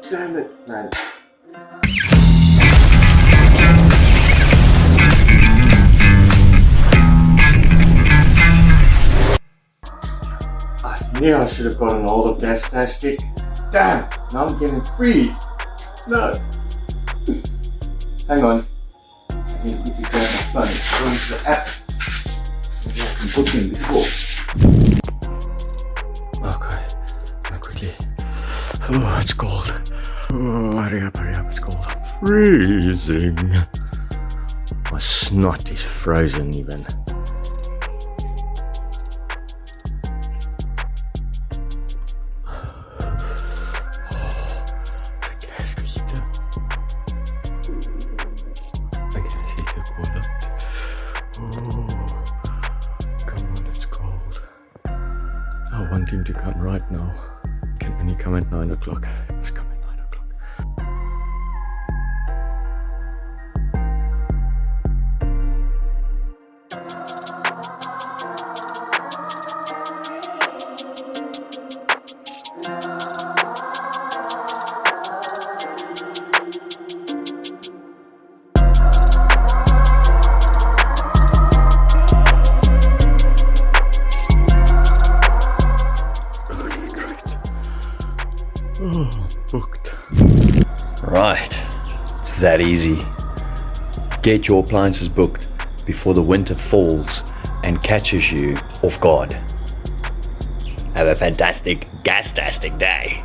Damn it, man. I knew I should have got an older gas stick. Damn, now I'm getting freeze. No. Hang on. I need to grab my phone. Go into the app. Maybe I can book in before. Okay. Now quickly. Oh, it's cold. Oh, hurry up, it's cold. I'm freezing. My snot is frozen even. I want him to come right now. Can only come at 9 o'clock. He must come at 9 o'clock. Oh, booked. Right, it's that easy. Get your appliances booked before the winter falls and catches you off guard. Have a fantastic, gas-tastic day.